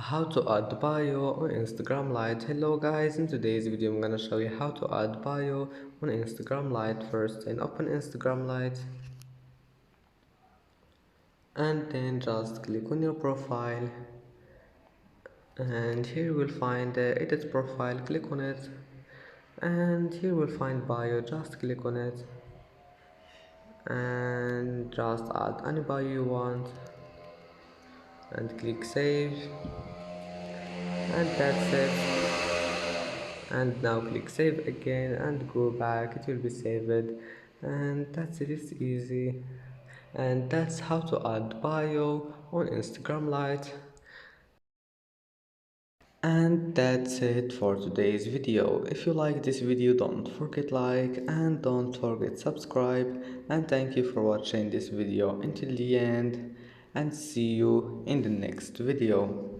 How to add bio on Instagram Lite. Hello guys, in today's video I'm gonna show you how to add bio on Instagram Lite. First, then open Instagram Lite and then just click on your profile, and here you will find the edit profile. Click on it, and here you will find bio. Just click on it and just add any bio you want and click save, and that's it. And now click save again and go back, it will be saved. And that's it, it's easy. And that's how to add bio on Instagram Lite. And that's it for today's video. If you like this video, don't forget like and don't forget subscribe, and thank you for watching this video until the end, and see you in the next video.